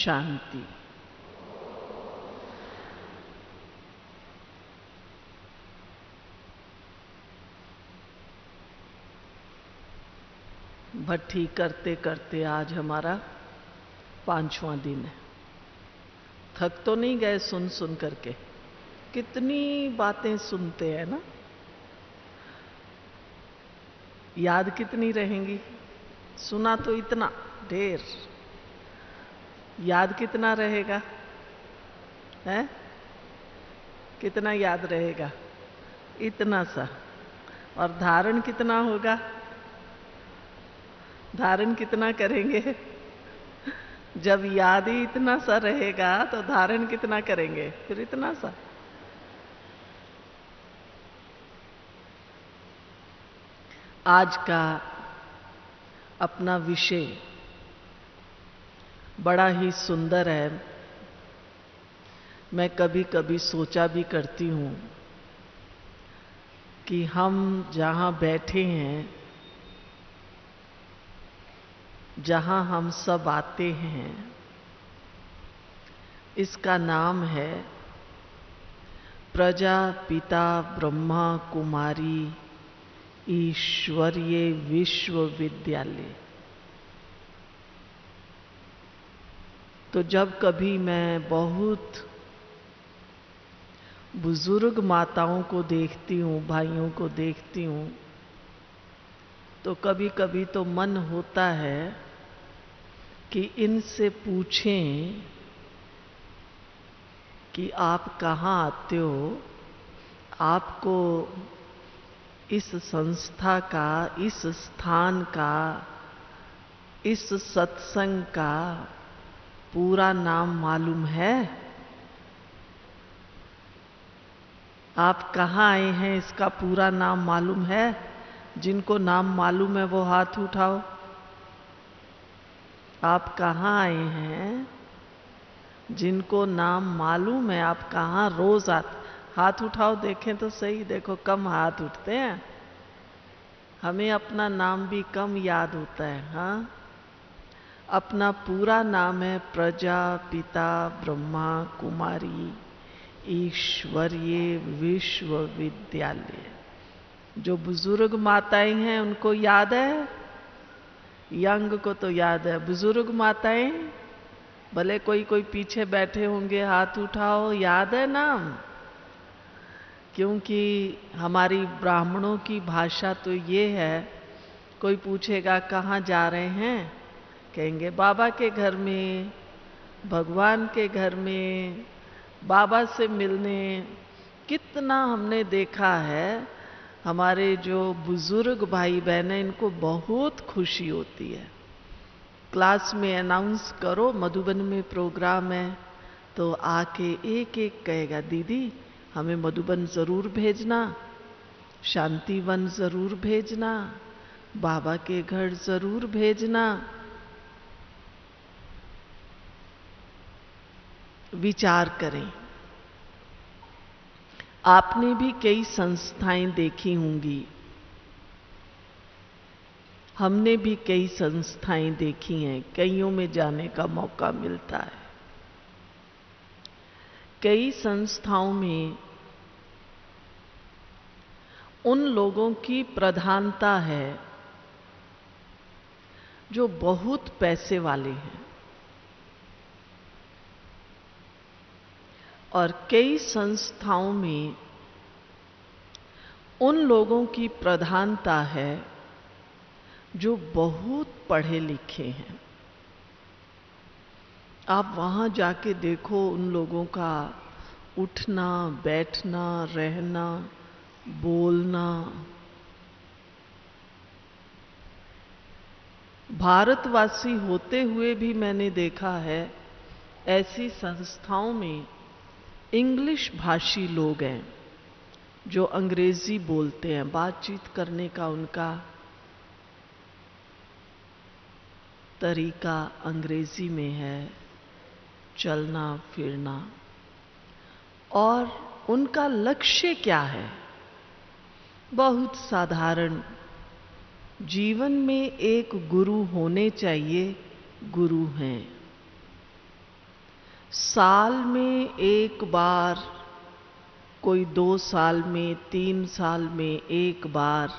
शांति। भट्ठी करते करते आज हमारा 5वां दिन है। थक तो नहीं गए सुन सुन करके? कितनी बातें सुनते हैं ना। याद कितनी रहेंगी? सुना तो इतना ढेर, याद कितना रहेगा? है कितना याद रहेगा? इतना सा। और धारण कितना होगा? धारण कितना करेंगे? जब याद ही इतना सा रहेगा तो धारण कितना करेंगे? फिर इतना सा। आज का अपना विषय बड़ा ही सुंदर है। मैं कभी कभी सोचा भी करती हूं कि हम जहां बैठे हैं, जहां हम सब आते हैं, इसका नाम है प्रजापिता ब्रह्मा कुमारी ईश्वरीय विश्वविद्यालय। तो जब कभी मैं बहुत बुजुर्ग माताओं को देखती हूँ, भाइयों को देखती हूँ, तो कभी कभी तो मन होता है कि इनसे पूछें कि आप कहाँ आते हो, आपको इस संस्था का, इस स्थान का, इस सत्संग का पूरा नाम मालूम है? आप कहाँ आए हैं इसका पूरा नाम मालूम है? जिनको नाम मालूम है वो हाथ उठाओ। आप कहाँ आए हैं? जिनको नाम मालूम है, आप कहाँ रोज हाथ उठाओ, देखें तो सही। देखो कम हाथ उठते हैं, हमें अपना नाम भी कम याद होता है। हाँ, अपना पूरा नाम है प्रजापिता ब्रह्मा कुमारी ईश्वरीय विश्वविद्यालय। जो बुजुर्ग माताएं हैं उनको याद है, यंग को तो याद है। बुजुर्ग माताएं, भले कोई कोई पीछे बैठे होंगे, हाथ उठाओ, याद है नाम? क्योंकि हमारी ब्राह्मणों की भाषा तो ये है, कोई पूछेगा कहाँ जा रहे हैं, कहेंगे बाबा के घर में, भगवान के घर में, बाबा से मिलने। कितना हमने देखा है, हमारे जो बुजुर्ग भाई बहन हैं, इनको बहुत खुशी होती है। क्लास में अनाउंस करो मधुबन में प्रोग्राम है, तो आके एक एक कहेगा दीदी हमें मधुबन जरूर भेजना, शांतिवन जरूर भेजना, बाबा के घर जरूर भेजना। विचार करें, आपने भी कई संस्थाएं देखी होंगी, हमने भी कई संस्थाएं देखी हैं, कईयों में जाने का मौका मिलता है। कई संस्थाओं में उन लोगों की प्रधानता है जो बहुत पैसे वाले हैं, और कई संस्थाओं में उन लोगों की प्रधानता है जो बहुत पढ़े लिखे हैं। आप वहां जाके देखो उन लोगों का उठना, बैठना, रहना, बोलना। भारतवासी होते हुए भी मैंने देखा है ऐसी संस्थाओं में इंग्लिश भाषी लोग हैं जो अंग्रेजी बोलते हैं, बातचीत करने का उनका तरीका अंग्रेजी में है, चलना फिरना। और उनका लक्ष्य क्या है? बहुत साधारण, जीवन में एक गुरु होने चाहिए, गुरु हैं। साल में एक बार, कोई 2 साल में, 3 साल में एक बार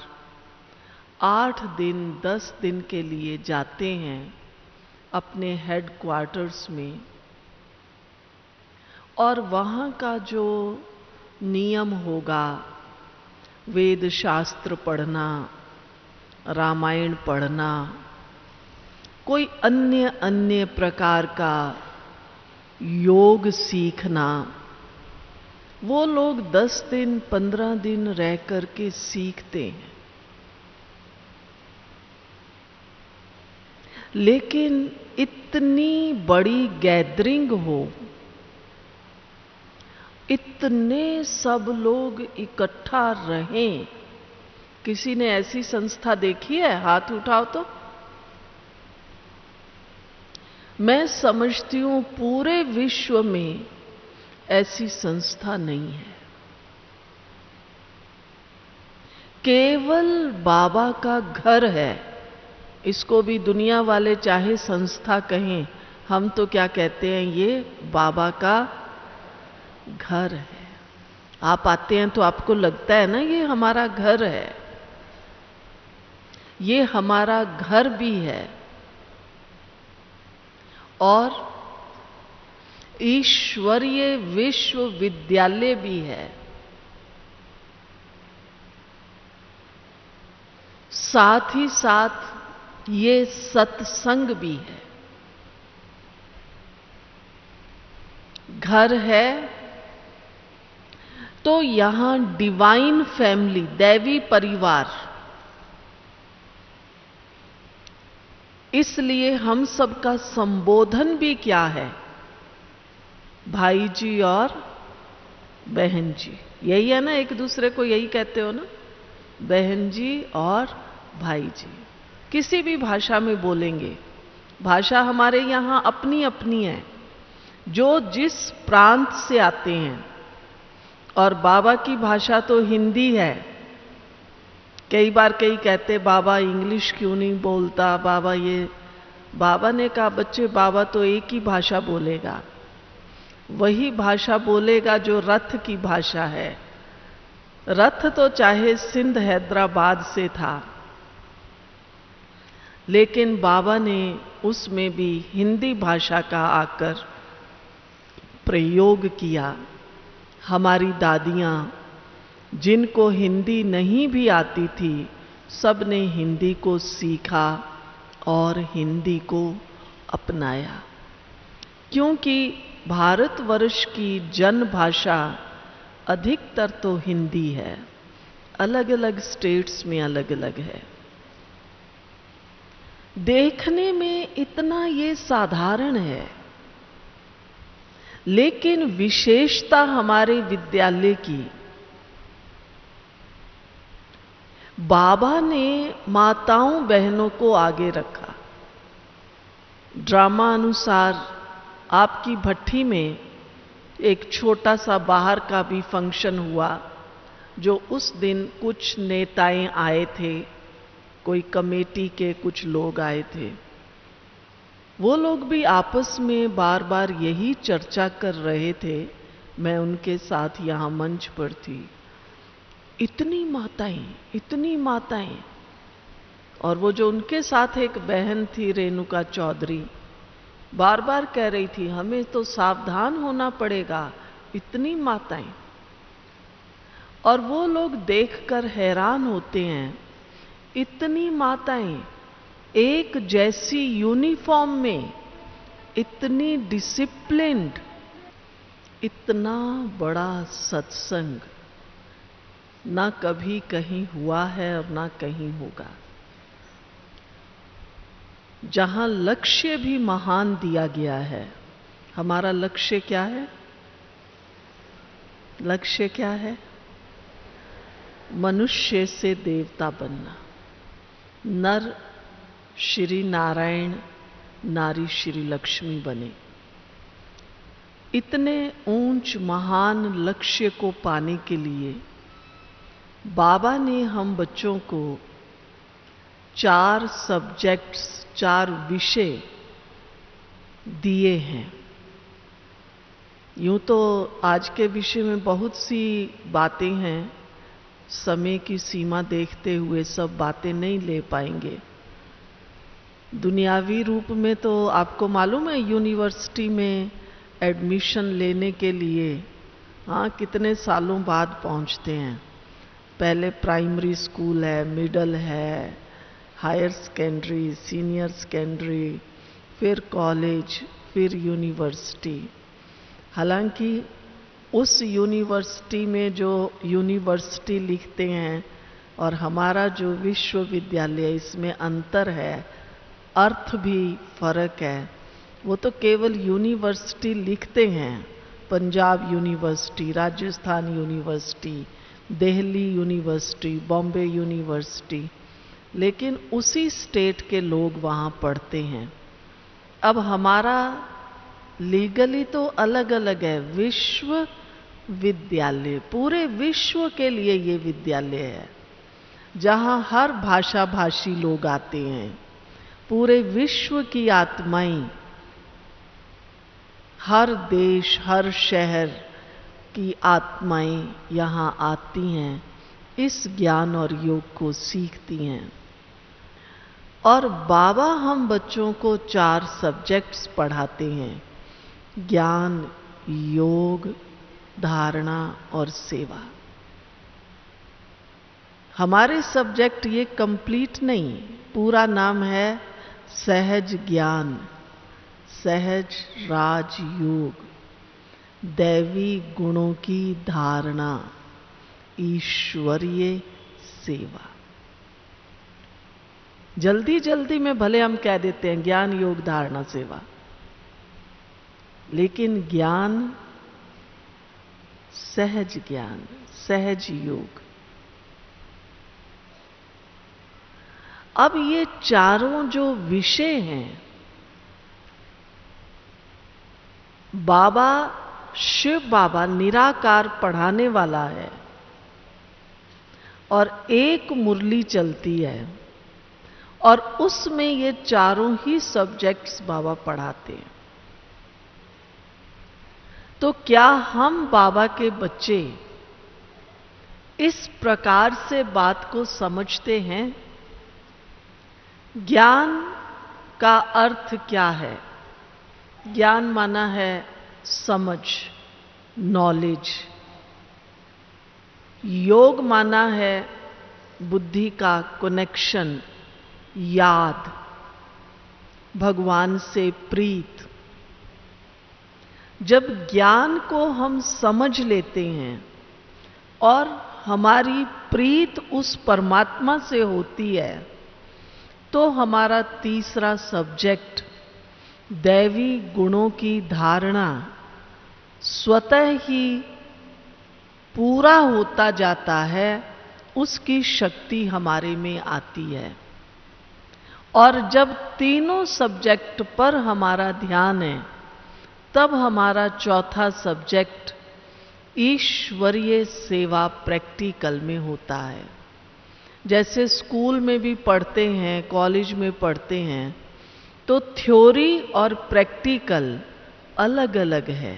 8 दिन 10 दिन के लिए जाते हैं अपने हेड क्वार्टर्स में, और वहाँ का जो नियम होगा, वेद शास्त्र पढ़ना, रामायण पढ़ना, कोई अन्य अन्य प्रकार का योग सीखना, वो लोग 10 दिन 15 दिन रह करके सीखते हैं। लेकिन इतनी बड़ी गैदरिंग हो, इतने सब लोग इकट्ठा रहें, किसी ने ऐसी संस्था देखी है? हाथ उठाओ तो। मैं समझती हूं पूरे विश्व में ऐसी संस्था नहीं है। केवल बाबा का घर है, इसको भी दुनिया वाले चाहे संस्था कहें, हम तो क्या कहते हैं, ये बाबा का घर है। आप आते हैं तो आपको लगता है ना ये हमारा घर है, ये हमारा घर भी है और ईश्वरीय विश्वविद्यालय भी है। साथ ही साथ ये सत्संग भी है। घर है तो यहां डिवाइन फैमिली, दैवी परिवार, इसलिए हम सबका संबोधन भी क्या है? भाई जी और बहन जी। यही है ना, एक दूसरे को यही कहते हो ना, बहन जी और भाई जी। किसी भी भाषा में बोलेंगे, भाषा हमारे यहां अपनी अपनी है, जो जिस प्रांत से आते हैं। और बाबा की भाषा तो हिंदी है। कई बार कई कहते बाबा इंग्लिश क्यों नहीं बोलता, बाबा ये। बाबा ने कहा बच्चे, बाबा तो एक ही भाषा बोलेगा, वही भाषा बोलेगा जो रथ की भाषा है। रथ तो चाहे सिंध हैदराबाद से था, लेकिन बाबा ने उसमें भी हिंदी भाषा का आकर प्रयोग किया। हमारी दादियां, जिनको हिंदी नहीं भी आती थी, सब ने हिंदी को सीखा और हिंदी को अपनाया, क्योंकि भारतवर्ष की जन भाषा अधिकतर तो हिंदी है। अलग अलग स्टेट्स में अलग अलग है। देखने में इतना ये साधारण है, लेकिन विशेषता हमारे विद्यालय की, बाबा ने माताओं बहनों को आगे रखा। ड्रामा अनुसार आपकी भट्ठी में एक छोटा सा बाहर का भी फंक्शन हुआ, जो उस दिन कुछ नेताएं आए थे, कोई कमेटी के कुछ लोग आए थे। वो लोग भी आपस में बार बार यही चर्चा कर रहे थे। मैं उनके साथ यहाँ मंच पर थी। इतनी माताएं, इतनी माताएं। और वो जो उनके साथ एक बहन थी, रेणुका चौधरी, बार बार कह रही थी हमें तो सावधान होना पड़ेगा, इतनी माताएं। और वो लोग देखकर हैरान होते हैं, इतनी माताएं एक जैसी यूनिफॉर्म में, इतनी डिसिप्लिन्ड, इतना बड़ा सत्संग ना कभी कहीं हुआ है और ना कहीं होगा। जहां लक्ष्य भी महान दिया गया है। हमारा लक्ष्य क्या है? लक्ष्य क्या है? मनुष्य से देवता बनना। नर श्री नारायण, नारी श्री लक्ष्मी बने। इतने ऊंच महान लक्ष्य को पाने के लिए बाबा ने हम बच्चों को 4 सब्जेक्ट्स, 4 विषय दिए हैं। यूं तो आज के विषय में बहुत सी बातें हैं, समय की सीमा देखते हुए सब बातें नहीं ले पाएंगे। दुनियावी रूप में तो आपको मालूम है यूनिवर्सिटी में एडमिशन लेने के लिए कितने सालों बाद पहुंचते हैं। पहले प्राइमरी स्कूल है, मिडल है, हायर सेकेंडरी, सीनियर सेकेंडरी, फिर कॉलेज, फिर यूनिवर्सिटी। हालांकि उस यूनिवर्सिटी में जो यूनिवर्सिटी लिखते हैं और हमारा जो विश्वविद्यालय, इसमें अंतर है, अर्थ भी फर्क है। वो तो केवल यूनिवर्सिटी लिखते हैं, Punjab university, Rajasthan university, Delhi university, Bombay university, लेकिन उसी स्टेट के लोग वहाँ पढ़ते हैं। अब हमारा लीगली तो अलग अलग है। विश्वविद्यालय पूरे विश्व के लिए ये विद्यालय है, जहाँ हर भाषा भाषी लोग आते हैं। पूरे विश्व की आत्माएं, हर देश, हर शहर की आत्माएं यहाँ आती हैं, इस ज्ञान और योग को सीखती हैं। और बाबा हम बच्चों को 4 सब्जेक्ट्स पढ़ाते हैं: ज्ञान, योग, धारणा और सेवा। हमारे सब्जेक्ट ये कंप्लीट नहीं, पूरा नाम है सहज ज्ञान, सहज राज योग, दैवी गुणों की धारणा, ईश्वरीय सेवा। जल्दी जल्दी में भले हम कह देते हैं ज्ञान, योग, धारणा, सेवा, लेकिन ज्ञान, सहज ज्ञान, सहज योग, अब ये चारों जो विषय हैं, बाबा, शिव बाबा निराकार पढ़ाने वाला है और एक मुरली चलती है और उसमें ये चारों ही सब्जेक्ट्स बाबा पढ़ाते हैं। तो क्या हम बाबा के बच्चे इस प्रकार से बात को समझते हैं? ज्ञान का अर्थ क्या है? ज्ञान माना है समझ, नॉलेज। योग माना है बुद्धि का कनेक्शन, याद, भगवान से प्रीत। जब ज्ञान को हम समझ लेते हैं और हमारी प्रीत उस परमात्मा से होती है, तो हमारा तीसरा सब्जेक्ट दैवी गुणों की धारणा स्वतः ही पूरा होता जाता है, उसकी शक्ति हमारे में आती है। और जब तीनों सब्जेक्ट पर हमारा ध्यान है, तब हमारा चौथा सब्जेक्ट ईश्वरीय सेवा प्रैक्टिकल में होता है। जैसे स्कूल में भी पढ़ते हैं, कॉलेज में पढ़ते हैं, तो थ्योरी और प्रैक्टिकल अलग अलग है।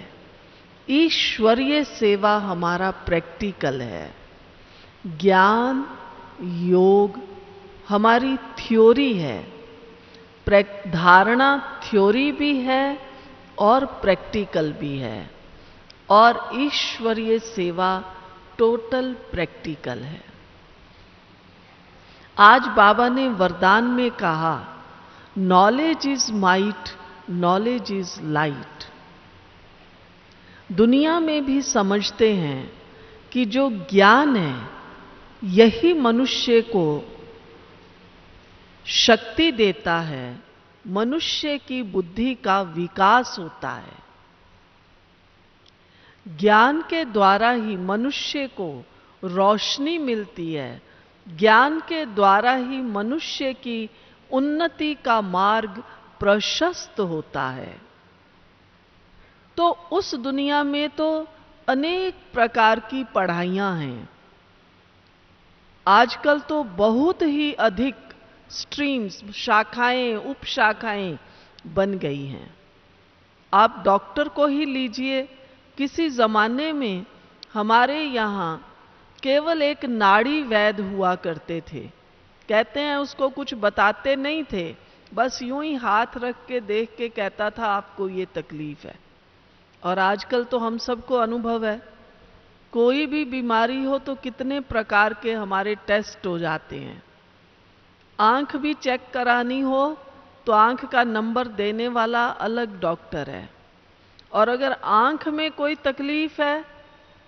ईश्वरीय सेवा हमारा प्रैक्टिकल है, ज्ञान, योग हमारी थ्योरी है, धारणा थ्योरी भी है और प्रैक्टिकल भी है, और ईश्वरीय सेवा टोटल प्रैक्टिकल है। आज बाबा ने वरदान में कहा, knowledge is might, knowledge is light. दुनिया में भी समझते हैं कि जो ज्ञान है, यही मनुष्य को शक्ति देता है, मनुष्य की बुद्धि का विकास होता है। ज्ञान के द्वारा ही मनुष्य को रोशनी मिलती है, ज्ञान के द्वारा ही मनुष्य की उन्नति का मार्ग प्रशस्त होता है। तो उस दुनिया में तो अनेक प्रकार की पढ़ाइयां हैं। आजकल तो बहुत ही अधिक स्ट्रीम्स, शाखाएं, उपशाखाएं बन गई हैं। आप डॉक्टर को ही लीजिए, किसी जमाने में हमारे यहाँ केवल एक नाड़ी वैद्य हुआ करते थे। कहते हैं उसको कुछ बताते नहीं थे, बस यूं ही हाथ रख के देख के कहता था आपको ये तकलीफ है। और आजकल तो हम सबको अनुभव है, कोई भी बीमारी हो तो कितने प्रकार के हमारे टेस्ट हो जाते हैं। आंख भी चेक करानी हो तो आंख का नंबर देने वाला अलग डॉक्टर है, और अगर आंख में कोई तकलीफ है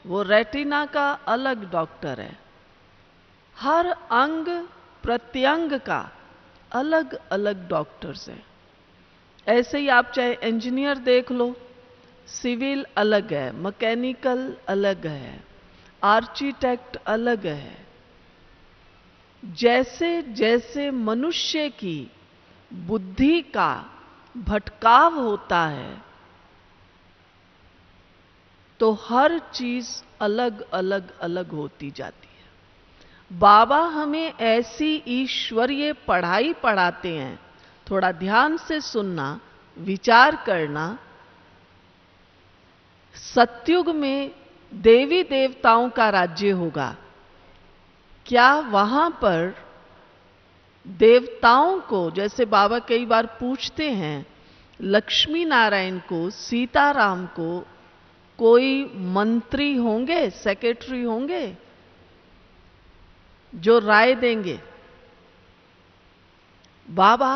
वो रेटिना का अलग डॉक्टर है। हर अंग प्रत्यंग का अलग अलग डॉक्टर्स हैं। ऐसे ही आप चाहे इंजीनियर देख लो, सिविल अलग है, मैकेनिकल अलग है, आर्किटेक्ट अलग है। जैसे जैसे मनुष्य की बुद्धि का भटकाव होता है तो हर चीज अलग अलग अलग होती जाती है। बाबा हमें ऐसी ईश्वरीय पढ़ाई पढ़ाते हैं, थोड़ा ध्यान से सुनना, विचार करना। सतयुग में देवी देवताओं का राज्य होगा, क्या वहां पर देवताओं को, जैसे बाबा कई बार पूछते हैं, लक्ष्मी नारायण को, सीताराम को कोई मंत्री होंगे, सेक्रेटरी होंगे जो राय देंगे? बाबा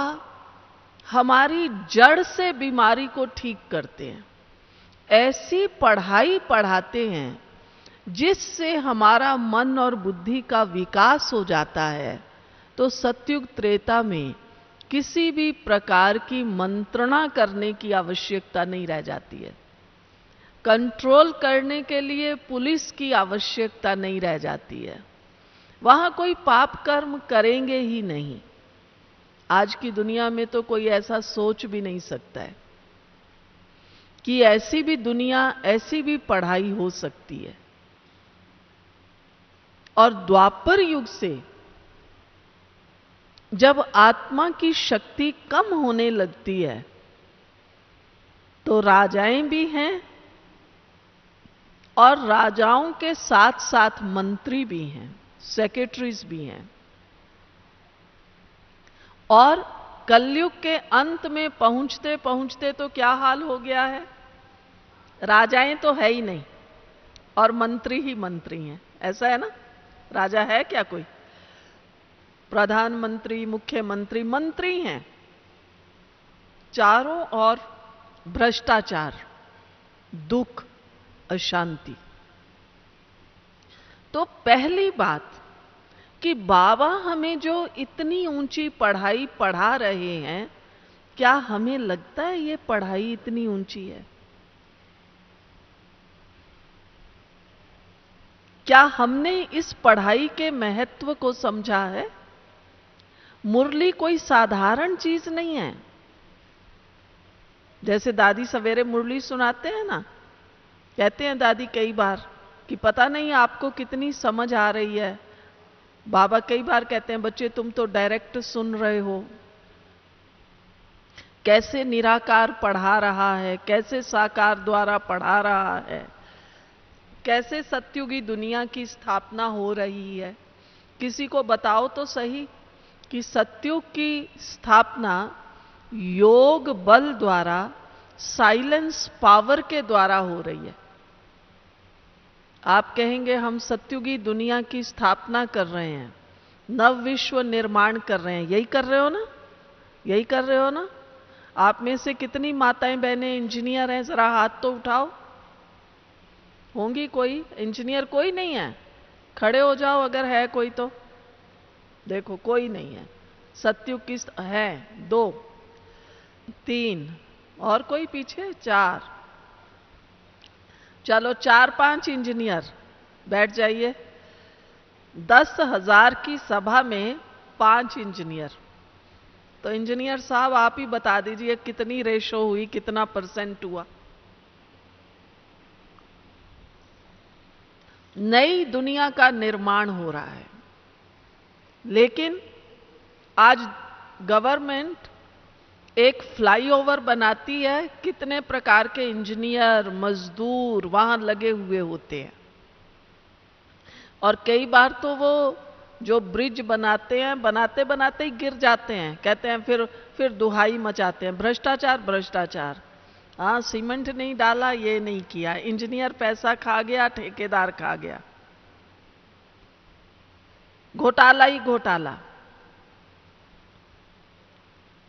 हमारी जड़ से बीमारी को ठीक करते हैं, ऐसी पढ़ाई पढ़ाते हैं जिससे हमारा मन और बुद्धि का विकास हो जाता है। तो सतयुग त्रेता में किसी भी प्रकार की मंत्रणा करने की आवश्यकता नहीं रह जाती है, कंट्रोल करने के लिए पुलिस की आवश्यकता नहीं रह जाती है। वहां कोई पाप कर्म करेंगे ही नहीं। आज की दुनिया में तो कोई ऐसा सोच भी नहीं सकता है कि ऐसी भी दुनिया, ऐसी भी पढ़ाई हो सकती है। और द्वापर युग से जब आत्मा की शक्ति कम होने लगती है तो राजाएं भी हैं और राजाओं के साथ साथ मंत्री भी हैं, सेक्रेटरीज भी हैं। और कलयुग के अंत में पहुंचते पहुंचते तो क्या हाल हो गया है, राजाएं तो है ही नहीं और मंत्री ही मंत्री हैं। ऐसा है ना, राजा है क्या कोई? प्रधानमंत्री, मुख्यमंत्री, मंत्री हैं। चारों ओर भ्रष्टाचार, दुख, अशांति। तो पहली बात कि बाबा हमें जो इतनी ऊंची पढ़ाई पढ़ा रहे हैं, क्या हमें लगता है ये पढ़ाई इतनी ऊंची है? क्या हमने इस पढ़ाई के महत्व को समझा है? मुरली कोई साधारण चीज नहीं है। जैसे दादी सवेरे मुरली सुनाते हैं ना, कहते हैं दादी कई बार कि पता नहीं आपको कितनी समझ आ रही है। बाबा कई बार कहते हैं बच्चे तुम तो डायरेक्ट सुन रहे हो, कैसे निराकार पढ़ा रहा है, कैसे साकार द्वारा पढ़ा रहा है, कैसे सतयुगी दुनिया की स्थापना हो रही है। किसी को बताओ तो सही कि सतयुग की स्थापना योग बल द्वारा, साइलेंस पावर के द्वारा हो रही है। आप कहेंगे हम सतयुगी दुनिया की स्थापना कर रहे हैं, नव विश्व निर्माण कर रहे हैं। यही कर रहे हो ना? यही कर रहे हो ना? आप में से कितनी माताएं बहनें इंजीनियर हैं? जरा हाथ तो उठाओ। होंगी कोई इंजीनियर? कोई नहीं है? खड़े हो जाओ अगर है कोई तो। देखो कोई नहीं है। सतयुग की है 2, 3 और कोई पीछे 4। चलो 4-5 इंजीनियर बैठ जाइए। 10,000 की सभा में 5 इंजीनियर। तो इंजीनियर साहब आप ही बता दीजिए कितनी रेशो हुई, कितना परसेंट हुआ? नई दुनिया का निर्माण हो रहा है। लेकिन आज गवर्नमेंट एक फ्लाईओवर बनाती है, कितने प्रकार के इंजीनियर मजदूर वहां लगे हुए होते हैं। और कई बार तो वो जो ब्रिज बनाते हैं, बनाते बनाते ही गिर जाते हैं, कहते हैं फिर दुहाई मचाते हैं, भ्रष्टाचार भ्रष्टाचार। हाँ, सीमेंट नहीं डाला, ये नहीं किया, इंजीनियर पैसा खा गया, ठेकेदार खा गया, घोटाला ही घोटाला।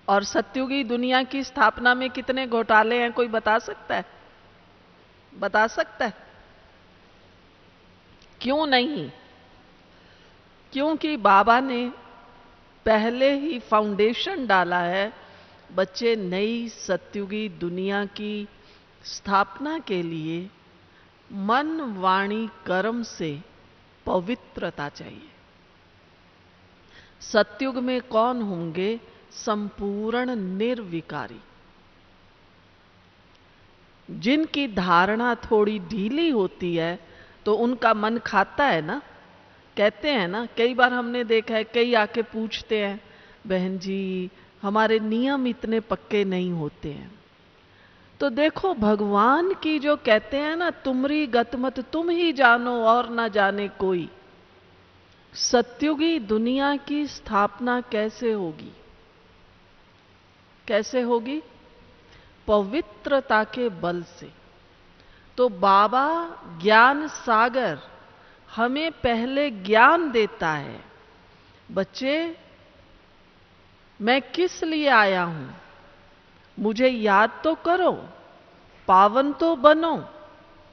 और सत्युगी दुनिया की स्थापना में कितने घोटाले हैं, कोई बता सकता है? बता सकता है? क्यों नहीं? क्योंकि बाबा ने पहले ही फाउंडेशन डाला है। बच्चे, नई सत्युगी दुनिया की स्थापना के लिए मन वाणी कर्म से पवित्रता चाहिए। सत्युग में कौन होंगे? संपूर्ण निर्विकारी। जिनकी धारणा थोड़ी ढीली होती है तो उनका मन खाता है ना। कहते हैं ना, कई बार हमने देखा है, कई आके पूछते हैं, बहन जी हमारे नियम इतने पक्के नहीं होते हैं। तो देखो, भगवान की जो कहते हैं ना, तुमरी गतमत तुम ही जानो और ना जाने कोई। सत्युगी दुनिया की स्थापना कैसे होगी? कैसे होगी? पवित्रता के बल से। तो बाबा ज्ञान सागर हमें पहले ज्ञान देता है। बच्चे, मैं किस लिए आया हूं, मुझे याद तो करो, पावन तो बनो।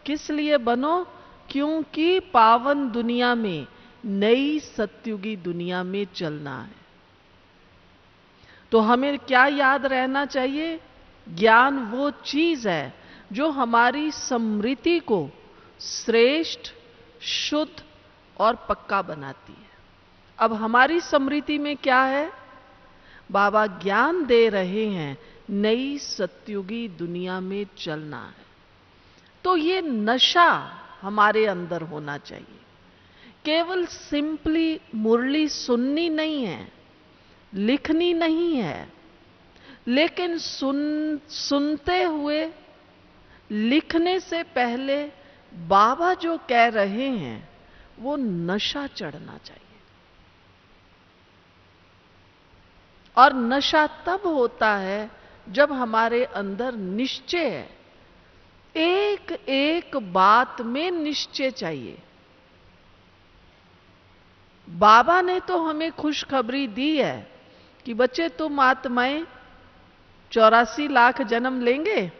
किस लिए बनो? क्योंकि पावन दुनिया में, नई सत्युगी दुनिया में चलना है। तो हमें क्या याद रहना चाहिए? ज्ञान वो चीज है जो हमारी स्मृति को श्रेष्ठ, शुद्ध और पक्का बनाती है। अब हमारी स्मृति में क्या है? बाबा ज्ञान दे रहे हैं, नई सत्युगी दुनिया में चलना है। तो ये नशा हमारे अंदर होना चाहिए। केवल सिंपली मुरली सुननी नहीं है, लिखनी नहीं है, लेकिन सुनते हुए, लिखने से पहले बाबा जो कह रहे हैं वो नशा चढ़ना चाहिए। और नशा तब होता है जब हमारे अंदर निश्चय है। एक एक बात में निश्चय चाहिए। बाबा ने तो हमें खुशखबरी दी है कि बच्चे, तुम आत्माएं 84 लाख जन्म लेंगे।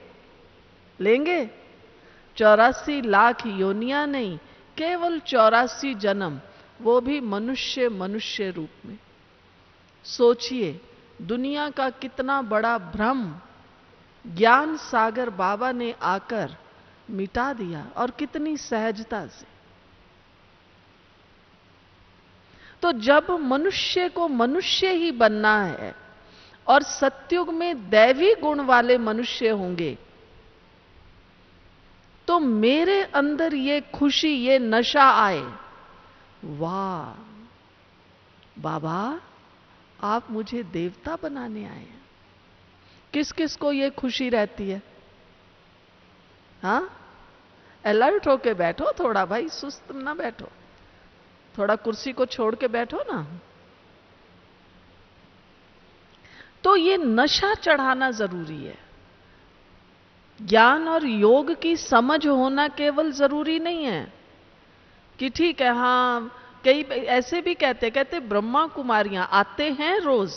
84 लाख योनियां नहीं, केवल 84 जन्म, वो भी मनुष्य रूप में। सोचिए, दुनिया का कितना बड़ा भ्रम ज्ञान सागर बाबा ने आकर मिटा दिया, और कितनी सहजता से। तो जब मनुष्य को मनुष्य ही बनना है और सत्युग में दैवी गुण वाले मनुष्य होंगे, तो मेरे अंदर ये खुशी, ये नशा आए, वाह बाबा आप मुझे देवता बनाने आए हैं। किस किस को ये खुशी रहती है? हाँ, अलर्ट होके बैठो थोड़ा भाई, सुस्त ना बैठो, थोड़ा कुर्सी को छोड़ के बैठो ना। तो ये नशा चढ़ाना जरूरी है। ज्ञान और योग की समझ होना केवल जरूरी नहीं है कि ठीक है, हाँ, कई ऐसे भी कहते ब्रह्मा कुमारियां आते हैं रोज,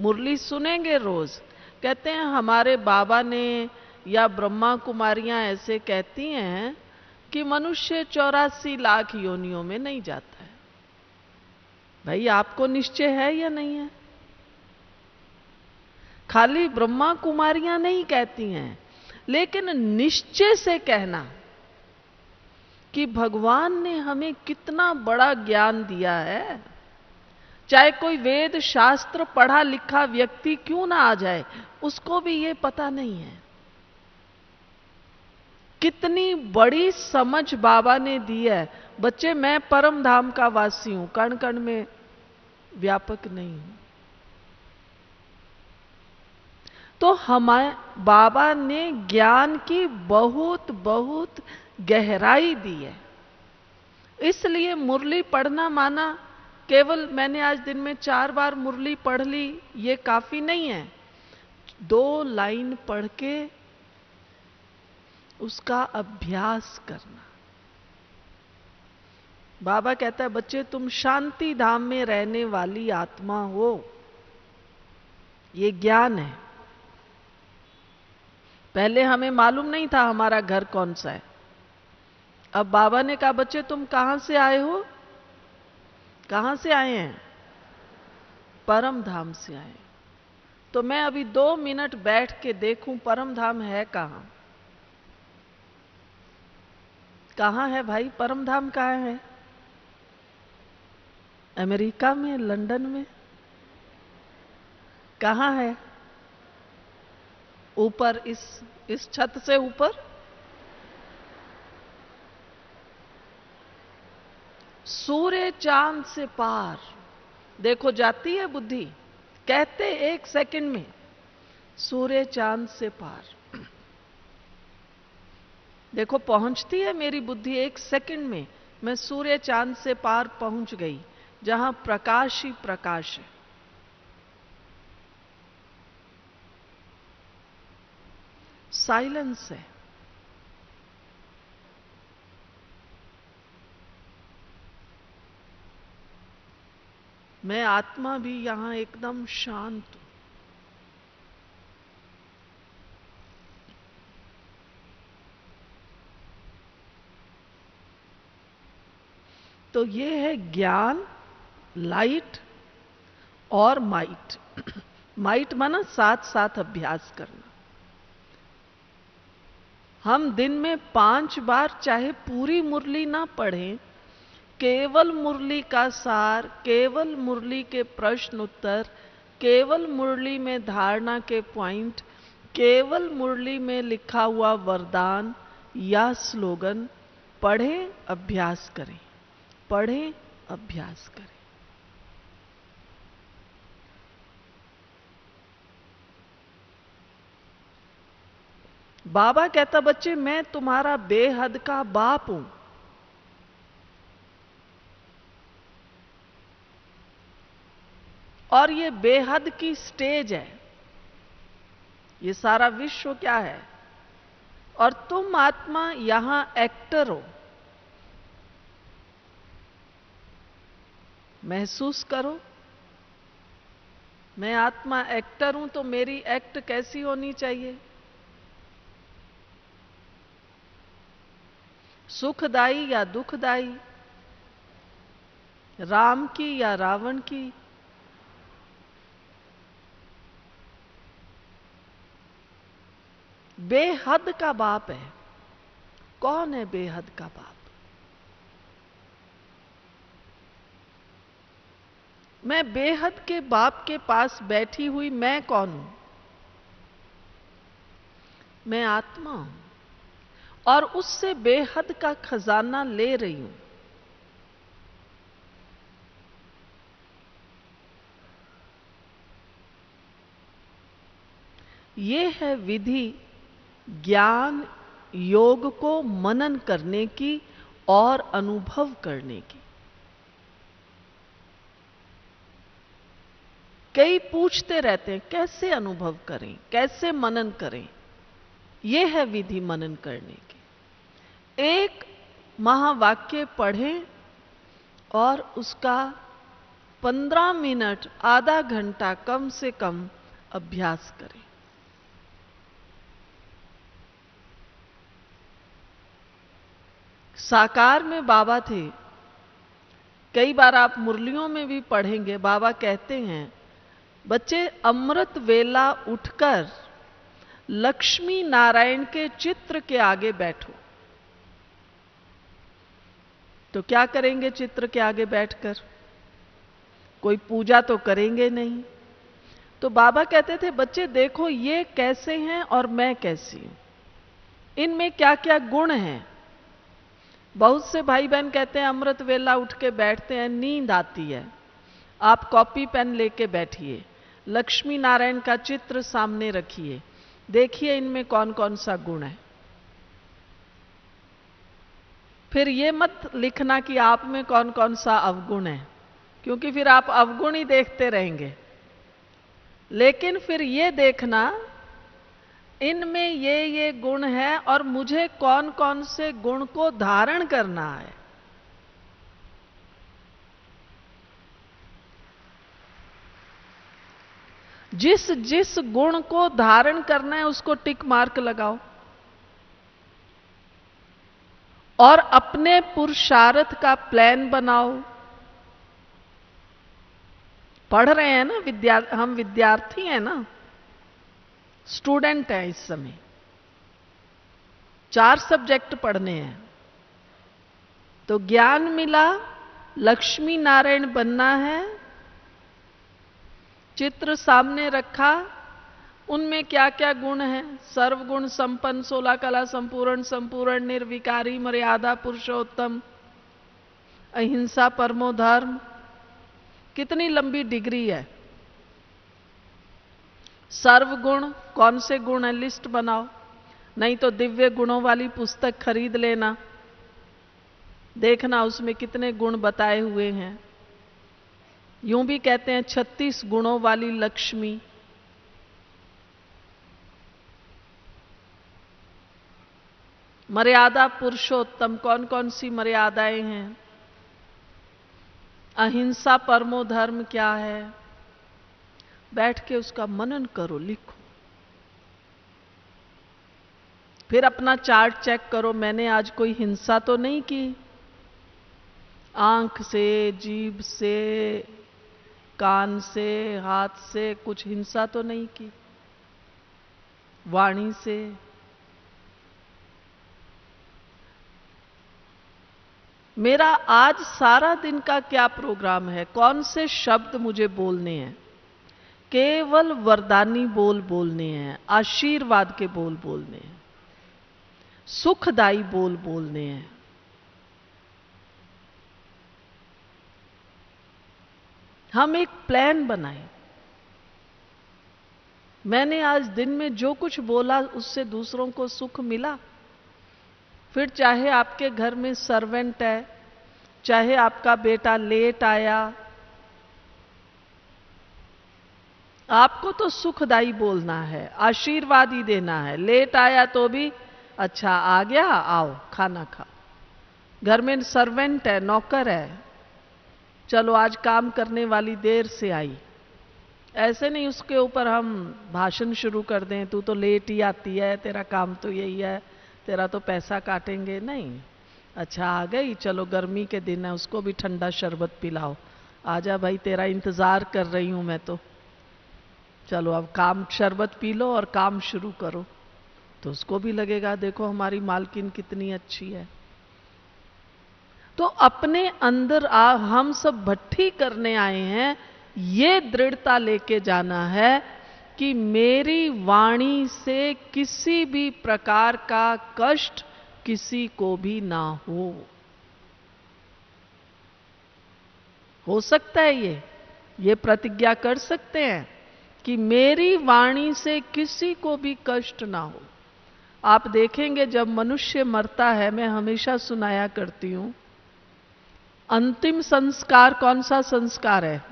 मुरली सुनेंगे रोज। कहते हैं हमारे बाबा ने या ब्रह्मा कुमारियां ऐसे कहती हैं कि मनुष्य 84 लाख योनियों में नहीं जाता है। भाई, आपको निश्चय है या नहीं है? खाली ब्रह्मा कुमारियां नहीं कहती हैं, लेकिन निश्चय से कहना कि भगवान ने हमें कितना बड़ा ज्ञान दिया है। चाहे कोई वेद शास्त्र पढ़ा लिखा व्यक्ति क्यों ना आ जाए, उसको भी ये पता नहीं है कितनी बड़ी समझ बाबा ने दी है। बच्चे, मैं परम धाम का वासी हूं, कण कण में व्यापक नहीं हूं। तो हमारे बाबा ने ज्ञान की बहुत बहुत गहराई दी है। इसलिए मुरली पढ़ना माना केवल मैंने आज दिन में 4 बार मुरली पढ़ ली ये काफी नहीं है। 2 लाइन पढ़ के उसका अभ्यास करना। बाबा कहता है बच्चे तुम शांति धाम में रहने वाली आत्मा हो, ये ज्ञान है। पहले हमें मालूम नहीं था हमारा घर कौन सा है। अब बाबा ने कहा बच्चे तुम कहां से आए हो? कहां से आए हैं? परम धाम से आए। तो मैं अभी 2 मिनट बैठ के देखूं परम धाम है कहां? कहां है भाई परम धाम? कहां है? अमेरिका में? लंदन में? कहां है? ऊपर इस छत से ऊपर? सूर्य चांद से पार। देखो जाती है बुद्धि, कहते 1 सेकंड में सूर्य चांद से पार। देखो पहुंचती है मेरी बुद्धि 1 सेकंड में, मैं सूर्य चांद से पार पहुंच गई, जहां प्रकाश ही प्रकाश है। साइलेंस है। मैं आत्मा भी यहां एकदम शांत हूं। तो ये है ज्ञान, लाइट और माइट। माइट माना साथ साथ अभ्यास करना। हम दिन में 5 बार चाहे पूरी मुरली ना पढ़ें, केवल मुरली का सार, केवल मुरली के प्रश्न उत्तर, केवल मुरली में धारणा के पॉइंट, केवल मुरली में लिखा हुआ वरदान या स्लोगन पढ़ें, अभ्यास करें, पढ़ें, अभ्यास करें। बाबा कहता बच्चे मैं तुम्हारा बेहद का बाप हूं। और ये बेहद की स्टेज है, ये सारा विश्व क्या है, और तुम आत्मा यहां एक्टर हो। महसूस करो, मैं आत्मा एक्टर हूं तो मेरी एक्ट कैसी होनी चाहिए? सुखदाई या दुखदाई, राम की या रावण की? बेहद का बाप है। कौन है बेहद का बाप? मैं बेहद के बाप के पास बैठी हुई मैं कौन हूं? मैं आत्मा हूं और उससे बेहद का खजाना ले रही हूं। ये है विधि ज्ञान योग को मनन करने की और अनुभव करने की। कई पूछते रहते हैं कैसे अनुभव करें, कैसे मनन करें। ये है विधि मनन करने की। एक महावाक्य पढ़ें और उसका 15 मिनट, आधा घंटा कम से कम अभ्यास करें। साकार में बाबा थे। कई बार आप मुरलियों में भी पढ़ेंगे, बाबा कहते हैं बच्चे अमृत वेला उठकर लक्ष्मी नारायण के चित्र के आगे बैठो। तो क्या करेंगे चित्र के आगे बैठकर? कोई पूजा तो करेंगे नहीं। तो बाबा कहते थे बच्चे देखो ये कैसे हैं और मैं कैसी हूं, इनमें क्या क्या गुण हैं। बहुत से भाई बहन कहते हैं अमृत वेला उठ के बैठते हैं, नींद आती है। आप कॉपी पेन लेके बैठिए, लक्ष्मी नारायण का चित्र सामने रखिए, देखिए इनमें कौन कौन सा गुण है। फिर ये मत लिखना कि आप में कौन कौन सा अवगुण है, क्योंकि फिर आप अवगुण ही देखते रहेंगे। लेकिन फिर ये देखना इनमें ये गुण है और मुझे कौन कौन से गुण को धारण करना है। जिस जिस गुण को धारण करना है उसको टिक मार्क लगाओ और अपने पुरुषार्थ का प्लान बनाओ। पढ़ रहे हैं ना, हम विद्यार्थी हैं ना, स्टूडेंट हैं इस समय, 4 सब्जेक्ट पढ़ने हैं। तो ज्ञान मिला, लक्ष्मी नारायण बनना है, चित्र सामने रखा, उनमें क्या क्या गुण हैं। सर्वगुण संपन्न, 16 कला संपूर्ण, संपूर्ण निर्विकारी, मर्यादा पुरुषोत्तम, अहिंसा परमो धर्म। कितनी लंबी डिग्री है। सर्वगुण कौन से गुण है, लिस्ट बनाओ, नहीं तो दिव्य गुणों वाली पुस्तक खरीद लेना, देखना उसमें कितने गुण बताए हुए हैं। यूं भी कहते हैं 36 गुणों वाली लक्ष्मी। मर्यादा पुरुषोत्तम, कौन कौन सी मर्यादाएं हैं। अहिंसा परमो धर्म क्या है, बैठ के उसका मनन करो, लिखो। फिर अपना चार्ट चेक करो, मैंने आज कोई हिंसा तो नहीं की, आंख से, जीभ से, कान से, हाथ से कुछ हिंसा तो नहीं की, वाणी से। मेरा आज सारा दिन का क्या प्रोग्राम है, कौन से शब्द मुझे बोलने हैं। केवल वरदानी बोल बोलने हैं, आशीर्वाद के बोल बोलने हैं, सुखदाई बोल बोलने हैं। हम एक प्लान बनाएं। मैंने आज दिन में जो कुछ बोला उससे दूसरों को सुख मिला। फिर चाहे आपके घर में सर्वेंट है, चाहे आपका बेटा लेट आया, आपको तो सुखदाई बोलना है, आशीर्वाद ही देना है। लेट आया तो भी अच्छा आ गया, आओ खाना खाओ। घर में सर्वेंट है, नौकर है, चलो आज काम करने वाली देर से आई, ऐसे नहीं उसके ऊपर हम भाषण शुरू कर दें, तू तो लेट ही आती है, तेरा काम तो यही है, तेरा तो पैसा काटेंगे। नहीं, अच्छा आ गई, चलो गर्मी के दिन है, उसको भी ठंडा शरबत पिलाओ, आजा भाई तेरा इंतजार कर रही हूं मैं तो, चलो अब काम, शरबत पी लो और काम शुरू करो। तो उसको भी लगेगा देखो हमारी मालकिन कितनी अच्छी है। तो अपने अंदर हम सब भट्ठी करने आए हैं, ये दृढ़ता लेके जाना है कि मेरी वाणी से किसी भी प्रकार का कष्ट किसी को भी ना हो सकता है ये प्रतिज्ञा कर सकते हैं कि मेरी वाणी से किसी को भी कष्ट ना हो। आप देखेंगे जब मनुष्य मरता है, मैं हमेशा सुनाया करती हूं, अंतिम संस्कार कौन सा संस्कार है?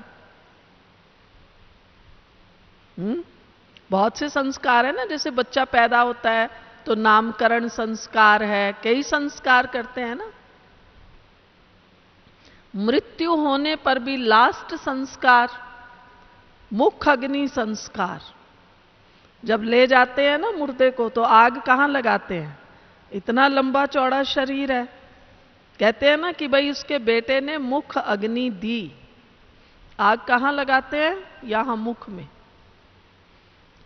बहुत से संस्कार है ना, जैसे बच्चा पैदा होता है तो नामकरण संस्कार है, कई संस्कार करते हैं ना। मृत्यु होने पर भी लास्ट संस्कार मुख अग्नि संस्कार। जब ले जाते हैं ना मुर्दे को तो आग कहां लगाते हैं? इतना लंबा चौड़ा शरीर है, कहते हैं ना कि भाई उसके बेटे ने मुख अग्नि दी। आग कहां लगाते हैं? यहां मुख में।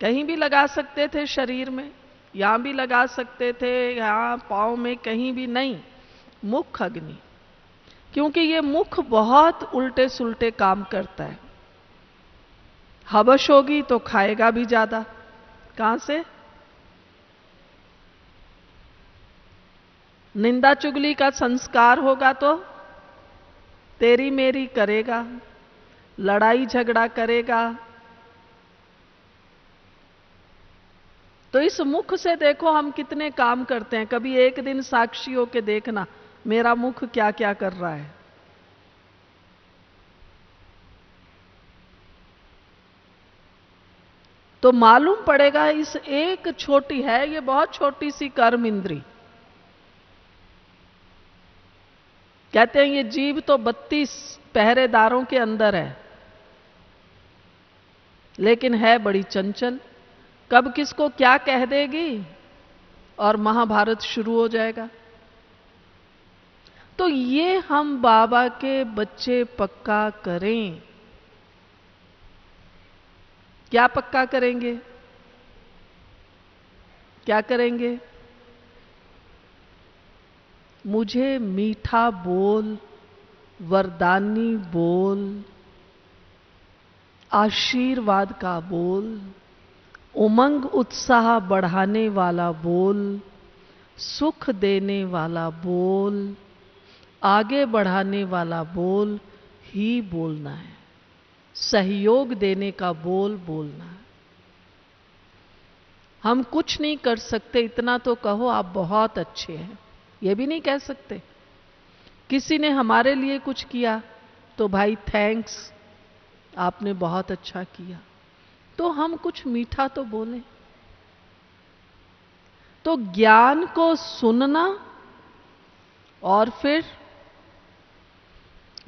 कहीं भी लगा सकते थे शरीर में, यहां भी लगा सकते थे, यहां पांव में, कहीं भी नहीं, मुख अग्नि। क्योंकि ये मुख बहुत उल्टे सुल्टे काम करता है। हबश होगी तो खाएगा भी ज्यादा। कहां से? निंदा चुगली का संस्कार होगा तो तेरी मेरी करेगा, लड़ाई झगड़ा करेगा, तो इस मुख से देखो हम कितने काम करते हैं। कभी एक दिन साक्षी होके देखना मेरा मुख क्या क्या कर रहा है। तो मालूम पड़ेगा इस एक छोटी है, ये बहुत छोटी सी कर्म इंद्री। कहते हैं ये जीव तो 32 पहरेदारों के अंदर है, लेकिन है बड़ी चंचल। कब किसको क्या कह देगी और महाभारत शुरू हो जाएगा। तो ये हम बाबा के बच्चे पक्का करें। क्या पक्का करेंगे? क्या करेंगे? मुझे मीठा बोल, वरदानी बोल, आशीर्वाद का बोल, उमंग उत्साह बढ़ाने वाला बोल, सुख देने वाला बोल, आगे बढ़ाने वाला बोल ही बोलना है। सहयोग देने का बोल बोलना है। हम कुछ नहीं कर सकते, इतना तो कहो आप बहुत अच्छे हैं, ये भी नहीं कह सकते। किसी ने हमारे लिए कुछ किया तो भाई थैंक्स, आपने बहुत अच्छा किया, तो हम कुछ मीठा तो बोलें। तो ज्ञान को सुनना और फिर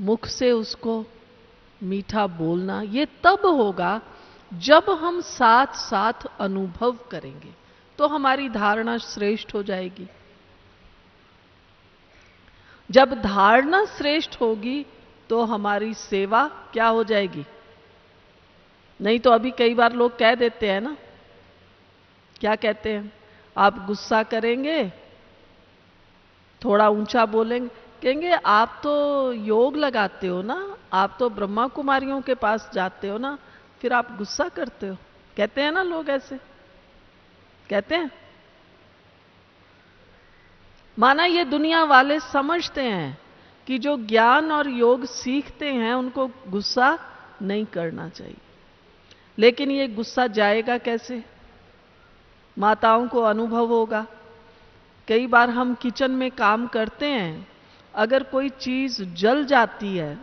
मुख से उसको मीठा बोलना, ये तब होगा जब हम साथ साथ अनुभव करेंगे, तो हमारी धारणा श्रेष्ठ हो जाएगी। जब धारणा श्रेष्ठ होगी तो हमारी सेवा क्या हो जाएगी। नहीं तो अभी कई बार लोग कह देते हैं ना, क्या कहते हैं, आप गुस्सा करेंगे, थोड़ा ऊंचा बोलेंगे, कहेंगे आप तो योग लगाते हो ना, आप तो ब्रह्मा कुमारियों के पास जाते हो ना, फिर आप गुस्सा करते हो। कहते हैं ना लोग, ऐसे कहते हैं। माना ये दुनिया वाले समझते हैं कि जो ज्ञान और योग सीखते हैं उनको गुस्सा नहीं करना चाहिए। लेकिन ये गुस्सा जाएगा कैसे? माताओं को अनुभव होगा, कई बार हम किचन में काम करते हैं, अगर कोई चीज जल जाती है,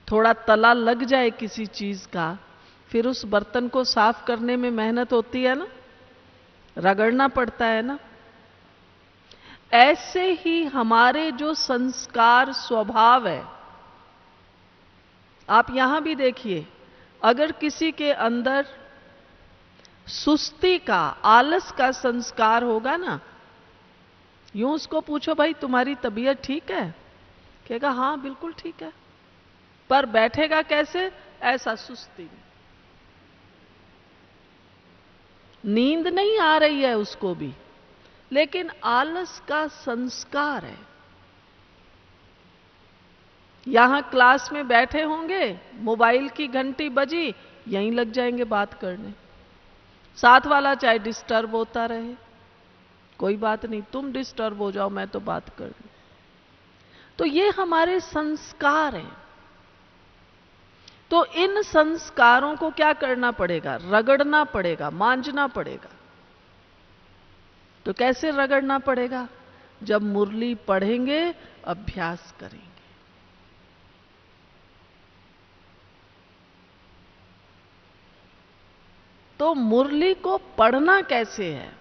थोड़ा तला लग जाए किसी चीज का, फिर उस बर्तन को साफ करने में मेहनत होती है ना, रगड़ना पड़ता है ना। ऐसे ही हमारे जो संस्कार स्वभाव है, आप यहां भी देखिए, अगर किसी के अंदर सुस्ती का, आलस का संस्कार होगा ना, यूं उसको पूछो भाई तुम्हारी तबीयत ठीक है, कहेगा हाँ बिल्कुल ठीक है, पर बैठेगा कैसे? ऐसा सुस्ती में, नींद नहीं आ रही है उसको भी, लेकिन आलस का संस्कार है। यहां क्लास में बैठे होंगे, मोबाइल की घंटी बजी, यहीं लग जाएंगे बात करने। साथ वाला चाहे डिस्टर्ब होता रहे, कोई बात नहीं, तुम डिस्टर्ब हो जाओ, मैं तो बात कर रही। तो ये हमारे संस्कार हैं। तो इन संस्कारों को क्या करना पड़ेगा? रगड़ना पड़ेगा, मांझना पड़ेगा। तो कैसे रगड़ना पड़ेगा? जब मुरली पढ़ेंगे, अभ्यास करेंगे। तो मुरली को पढ़ना कैसे है?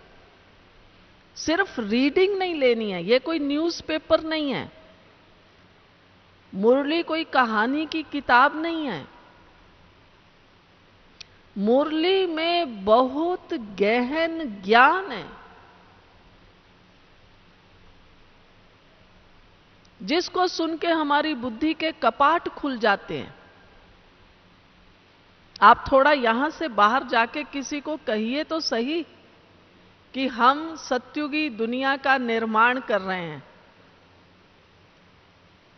सिर्फ रीडिंग नहीं लेनी है, ये कोई न्यूज़पेपर नहीं है, मुरली कोई कहानी की किताब नहीं है। मुरली में बहुत गहन ज्ञान है, जिसको सुन के हमारी बुद्धि के कपाट खुल जाते हैं। आप थोड़ा यहां से बाहर जाके किसी को कहिए तो सही कि हम सत्युगी दुनिया का निर्माण कर रहे हैं,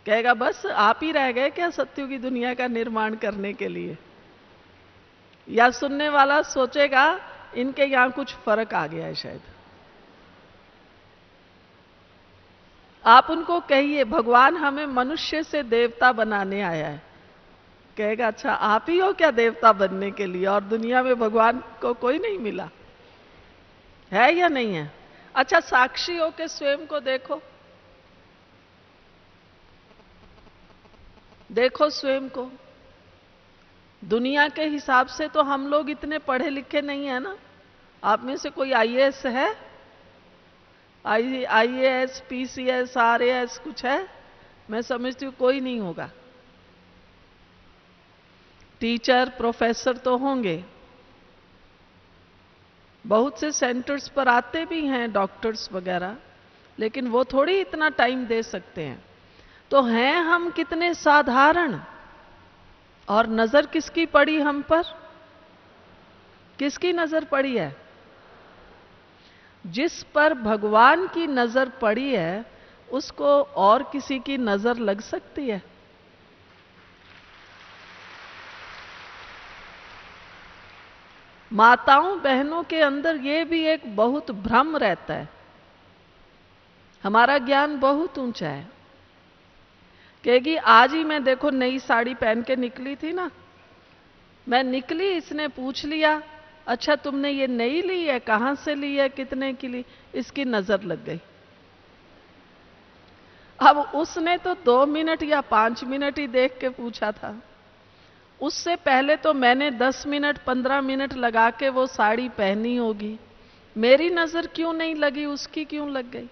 कहेगा बस आप ही रह गए क्या सत्युगी दुनिया का निर्माण करने के लिए? या सुनने वाला सोचेगा इनके यहां कुछ फर्क आ गया है शायद। आप उनको कहिए भगवान हमें मनुष्य से देवता बनाने आया है, कहेगा अच्छा आप ही हो क्या देवता बनने के लिए, और दुनिया में भगवान को कोई नहीं मिला है या नहीं है? अच्छा साक्षी हो के स्वयं को देखो, देखो स्वयं को। दुनिया के हिसाब से तो हम लोग इतने पढ़े लिखे नहीं है ना। आप में से कोई आईएएस है? आईएएस, पीसीएस, आरएएस कुछ है? मैं समझती हूं कोई नहीं होगा। टीचर, प्रोफेसर तो होंगे, बहुत से सेंटर्स पर आते भी हैं डॉक्टर्स वगैरह, लेकिन वो थोड़ी इतना टाइम दे सकते हैं। तो हैं हम कितने साधारण, और नजर किसकी पड़ी हम पर? किसकी नजर पड़ी है? जिस पर भगवान की नजर पड़ी है उसको और किसी की नजर लग सकती है? माताओं बहनों के अंदर ये भी एक बहुत भ्रम रहता है। हमारा ज्ञान बहुत ऊंचा है। कहेगी आज ही मैं देखो नई साड़ी पहन के निकली थी ना, मैं निकली, इसने पूछ लिया अच्छा तुमने ये नई ली है, कहां से ली है, कितने की ली? इसकी नजर लग गई। अब उसने तो 2 मिनट या 5 मिनट ही देख के पूछा था, उससे पहले तो मैंने 10 मिनट 15 मिनट लगा के वो साड़ी पहनी होगी। मेरी नजर क्यों नहीं लगी, उसकी क्यों लग गई?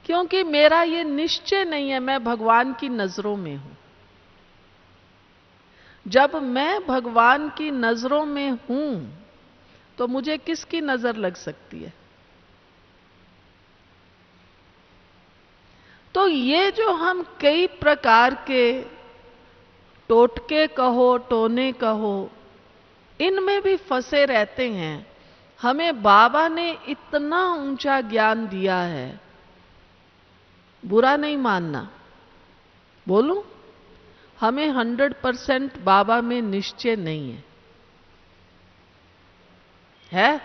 क्योंकि मेरा ये निश्चय नहीं है मैं भगवान की नजरों में हूं। जब मैं भगवान की नजरों में हूं तो मुझे किसकी नजर लग सकती है? तो ये जो हम कई प्रकार के टोटके कहो, टोने कहो, इनमें भी फंसे रहते हैं। हमें बाबा ने इतना ऊंचा ज्ञान दिया है, बुरा नहीं मानना, बोलूं? हमें 100% बाबा में निश्चय नहीं है, है?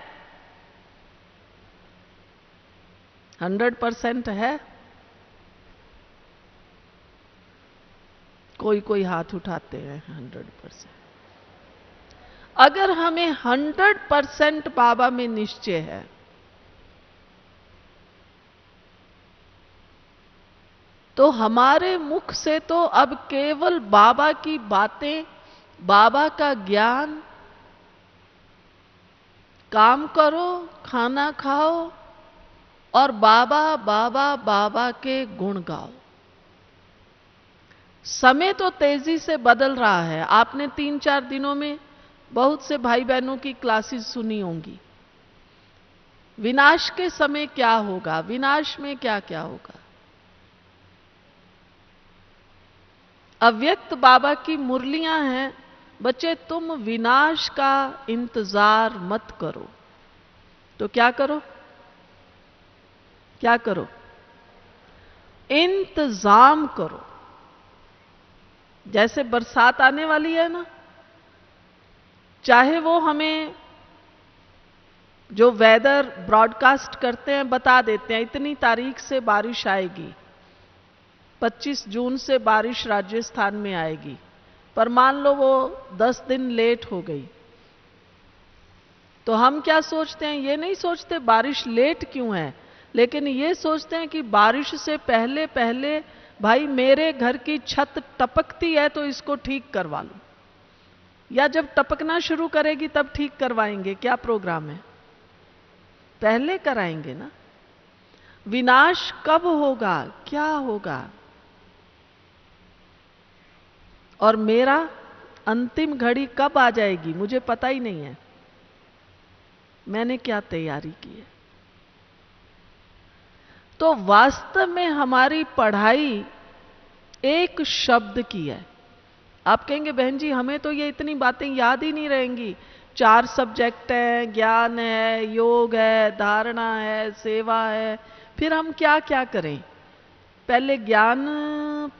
100% है? कोई कोई हाथ उठाते हैं 100%। अगर हमें 100% बाबा में निश्चय है तो हमारे मुख से तो अब केवल बाबा की बातें, बाबा का ज्ञान, काम करो, खाना खाओ और बाबा बाबा बाबा के गुण गाओ। समय तो तेजी से बदल रहा है। आपने 3-4 दिनों में बहुत से भाई बहनों की क्लासेस सुनी होंगी। विनाश के समय क्या होगा, विनाश में क्या क्या होगा। अव्यक्त बाबा की मुरलियां हैं, बच्चे तुम विनाश का इंतजार मत करो। तो क्या करो? क्या करो? इंतजाम करो। जैसे बरसात आने वाली है ना, चाहे वो हमें जो वेदर ब्रॉडकास्ट करते हैं बता देते हैं इतनी तारीख से बारिश आएगी, 25 जून से बारिश राजस्थान में आएगी, पर मान लो वो 10 दिन लेट हो गई, तो हम क्या सोचते हैं? ये नहीं सोचते बारिश लेट क्यों है, लेकिन ये सोचते हैं कि बारिश से पहले पहले भाई मेरे घर की छत टपकती है तो इसको ठीक करवा लो, या जब टपकना शुरू करेगी तब ठीक करवाएंगे। क्या प्रोग्राम है? पहले कराएंगे ना। विनाश कब होगा, क्या होगा? और मेरा अंतिम घड़ी कब आ जाएगी मुझे पता ही नहीं है। मैंने क्या तैयारी की है? तो वास्तव में हमारी पढ़ाई एक शब्द की है। आप कहेंगे बहन जी हमें तो ये इतनी बातें याद ही नहीं रहेंगी, 4 सब्जेक्ट है, ज्ञान है, योग है, धारणा है, सेवा है, फिर हम क्या क्या करें? पहले ज्ञान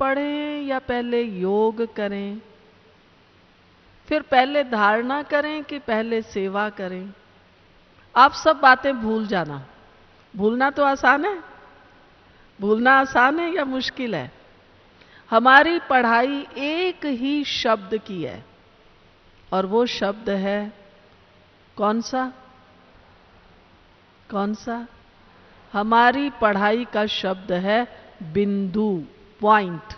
पढ़ें या पहले योग करें? फिर पहले धारणा करें कि पहले सेवा करें? आप सब बातें भूल जाना। भूलना तो आसान है, भूलना आसान है या मुश्किल है? हमारी पढ़ाई एक ही शब्द की है, और वो शब्द है कौन सा? कौन सा? हमारी पढ़ाई का शब्द है बिंदु, पॉइंट।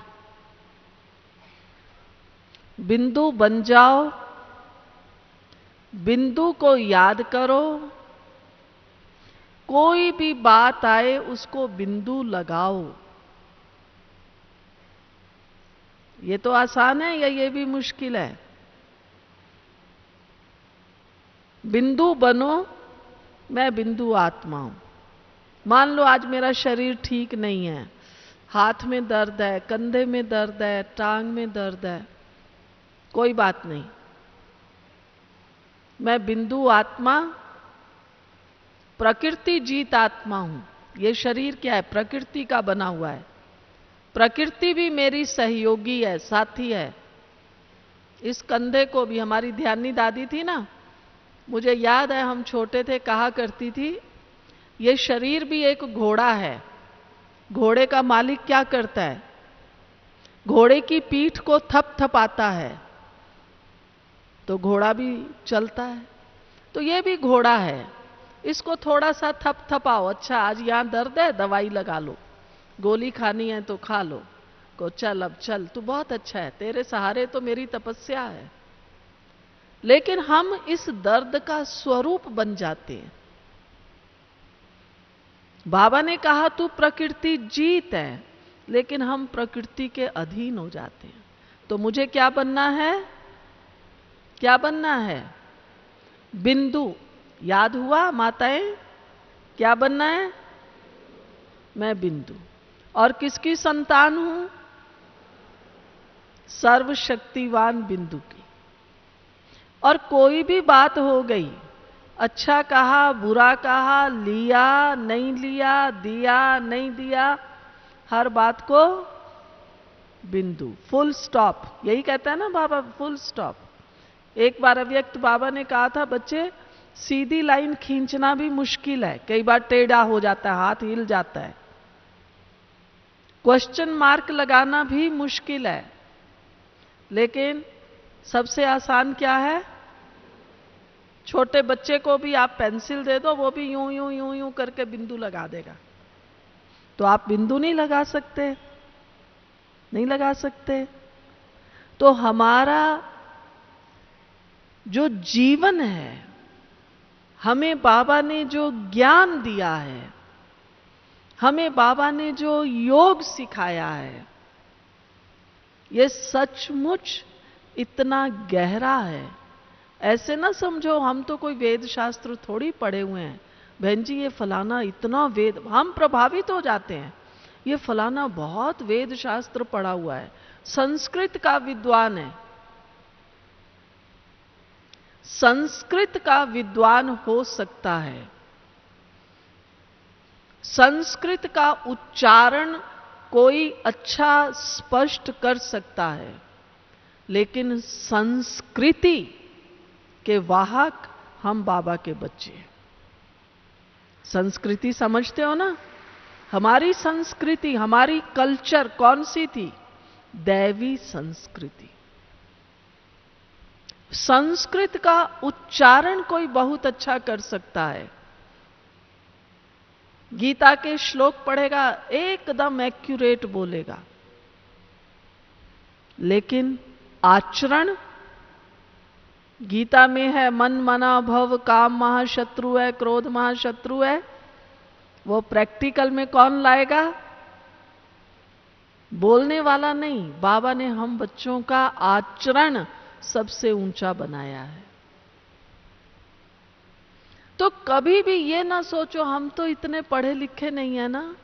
बिंदु बन जाओ, बिंदु को याद करो, कोई भी बात आए उसको बिंदु लगाओ। ये तो आसान है या ये भी मुश्किल है? बिंदु बनो, मैं बिंदु आत्मा हूं। मान लो आज मेरा शरीर ठीक नहीं है, हाथ में दर्द है, कंधे में दर्द है, टांग में दर्द है, कोई बात नहीं, मैं बिंदु आत्मा, प्रकृति जीत आत्मा हूं। ये शरीर क्या है? प्रकृति का बना हुआ है। प्रकृति भी मेरी सहयोगी है, साथी है। इस कंधे को भी, हमारी ध्यानी दादी थी ना, मुझे याद है हम छोटे थे, कहा करती थी ये शरीर भी एक घोड़ा है। घोड़े का मालिक क्या करता है? घोड़े की पीठ को थपथपाता है तो घोड़ा भी चलता है। तो ये भी घोड़ा है, इसको थोड़ा सा थपथपाओ। अच्छा आज यहां दर्द है, दवाई लगा लो, गोली खानी है तो खा लो, को चल अब चल, तू बहुत अच्छा है, तेरे सहारे तो मेरी तपस्या है। लेकिन हम इस दर्द का स्वरूप बन जाते हैं। बाबा ने कहा तू प्रकृति जीत है, लेकिन हम प्रकृति के अधीन हो जाते हैं। तो मुझे क्या बनना है? क्या बनना है? बिंदु। याद हुआ माताएं? क्या बनना है? मैं बिंदु। और किसकी संतान हूं? सर्वशक्तिवान बिंदु की। और कोई भी बात हो गई, अच्छा कहा, बुरा कहा, लिया नहीं लिया, दिया नहीं दिया, हर बात को बिंदु, फुल स्टॉप। यही कहता है ना बाबा, फुल स्टॉप। एक बार अव्यक्त बाबा ने कहा था, बच्चे सीधी लाइन खींचना भी मुश्किल है, कई बार टेढ़ा हो जाता है, हाथ हिल जाता है। क्वेश्चन मार्क लगाना भी मुश्किल है, लेकिन सबसे आसान क्या है? छोटे बच्चे को भी आप पेंसिल दे दो, वो भी यूं यूं यूं यूं करके बिंदु लगा देगा। तो आप बिंदु नहीं लगा सकते, नहीं लगा सकते। तो हमारा जो जीवन है, हमें बाबा ने जो ज्ञान दिया है, हमें बाबा ने जो योग सिखाया है, ये सचमुच इतना गहरा है। ऐसे ना समझो हम तो कोई वेद शास्त्र थोड़ी पढ़े हुए हैं, बहन जी ये फलाना इतना वेद, हम प्रभावित हो जाते हैं, ये फलाना बहुत वेद शास्त्र पढ़ा हुआ है, संस्कृत का विद्वान है। संस्कृत का विद्वान हो सकता है, संस्कृत का उच्चारण कोई अच्छा स्पष्ट कर सकता है, लेकिन संस्कृति के वाहक हम बाबा के बच्चे हैं। संस्कृति समझते हो ना? हमारी संस्कृति, हमारी कल्चर कौन सी थी? दैवी संस्कृति। संस्कृत का उच्चारण कोई बहुत अच्छा कर सकता है, गीता के श्लोक पढ़ेगा एकदम एक्यूरेट बोलेगा, लेकिन आचरण, गीता में है मन मना भव, काम महाशत्रु है, क्रोध महाशत्रु है, वो प्रैक्टिकल में कौन लाएगा? बोलने वाला नहीं। बाबा ने हम बच्चों का आचरण सबसे ऊंचा बनाया है। तो कभी भी ये ना सोचो हम तो इतने पढ़े लिखे नहीं है ना,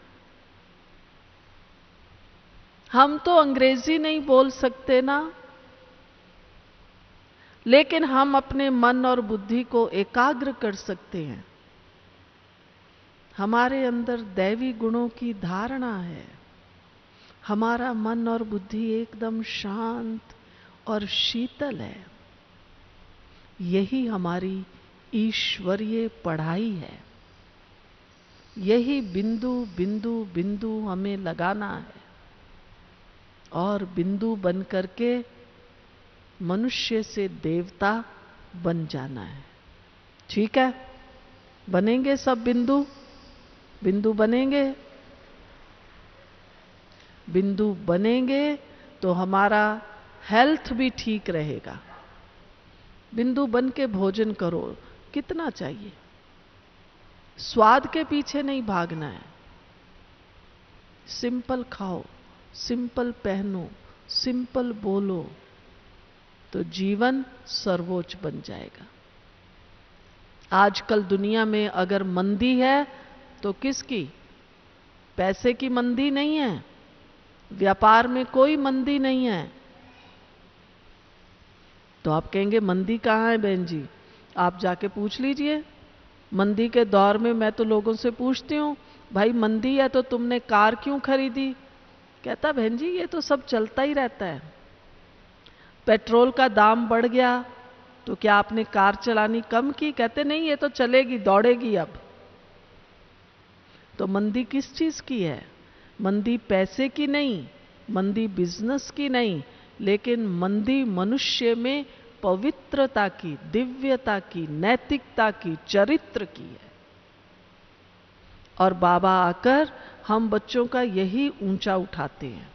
हम तो अंग्रेजी नहीं बोल सकते ना, लेकिन हम अपने मन और बुद्धि को एकाग्र कर सकते हैं। हमारे अंदर दैवी गुणों की धारणा है, हमारा मन और बुद्धि एकदम शांत और शीतल है। यही हमारी ईश्वरीय पढ़ाई है। यही बिंदु बिंदु बिंदु हमें लगाना है। और बिंदु बन करके मनुष्य से देवता बन जाना है। ठीक है, बनेंगे सब बिंदु, बिंदु बनेंगे। बिंदु बनेंगे तो हमारा हेल्थ भी ठीक रहेगा। बिंदु बन के भोजन करो, कितना चाहिए, स्वाद के पीछे नहीं भागना है। सिंपल खाओ, सिंपल पहनो, सिंपल बोलो, तो जीवन सर्वोच्च बन जाएगा। आजकल दुनिया में अगर मंदी है तो किसकी? पैसे की मंदी नहीं है, व्यापार में कोई मंदी नहीं है। तो आप कहेंगे मंदी कहाँ है बहन जी? आप जाके पूछ लीजिए। मंदी के दौर में मैं तो लोगों से पूछती हूँ, भाई मंदी है तो तुमने कार क्यों खरीदी? कहता बहन जी ये तो सब चलता ही रहता है। पेट्रोल का दाम बढ़ गया तो क्या आपने कार चलानी कम की? कहते नहीं, ये तो चलेगी, दौड़ेगी अब। तो मंदी किस चीज की है? मंदी पैसे की नहीं, मंदी बिजनेस की नहीं, लेकिन मंदी मनुष्य में पवित्रता की, दिव्यता की, नैतिकता की, चरित्र की है। और बाबा आकर हम बच्चों का यही ऊंचा उठाते हैं,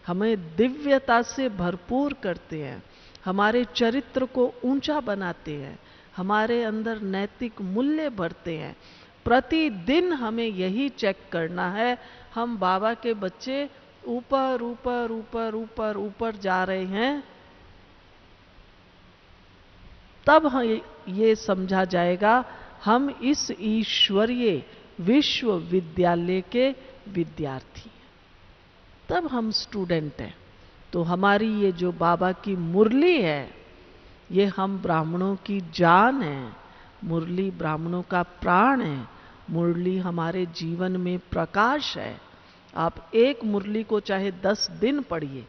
हमें दिव्यता से भरपूर करते हैं, हमारे चरित्र को ऊंचा बनाते हैं, हमारे अंदर नैतिक मूल्य भरते हैं। प्रतिदिन हमें यही चेक करना है, हम बाबा के बच्चे ऊपर ऊपर ऊपर ऊपर ऊपर जा रहे हैं, तब ये समझा जाएगा हम इस ईश्वरीय विश्वविद्यालय के विद्यार्थी हैं, तब हम स्टूडेंट हैं। तो हमारी ये जो बाबा की मुरली है, ये हम ब्राह्मणों की जान है, मुरली ब्राह्मणों का प्राण है, मुरली हमारे जीवन में प्रकाश है। आप एक मुरली को चाहे 10 दिन पढ़िए,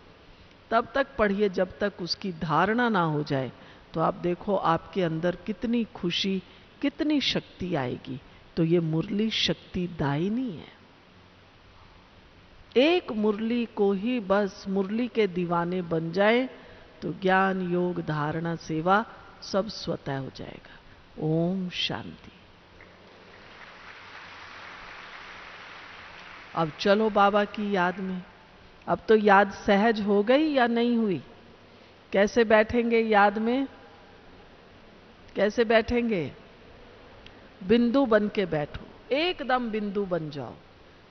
तब तक पढ़िए जब तक उसकी धारणा ना हो जाए, तो आप देखो आपके अंदर कितनी खुशी, कितनी शक्ति आएगी। तो ये मुरली शक्तिदायिनी है। एक मुरली को ही बस मुरली के दीवाने बन जाए तो ज्ञान, योग, धारणा, सेवा सब स्वतः हो जाएगा। ओम शांति। अब चलो बाबा की याद में। अब तो याद सहज हो गई या नहीं हुई? कैसे बैठेंगे याद में? कैसे बैठेंगे? बिंदु बन के बैठो, एकदम बिंदु बन जाओ।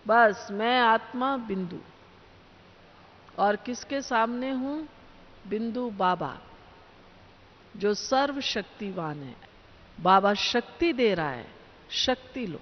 बस मैं आत्मा बिंदु, और किसके सामने हूं? बिंदु बाबा, जो सर्वशक्तिवान है। बाबा शक्ति दे रहा है, शक्ति लो।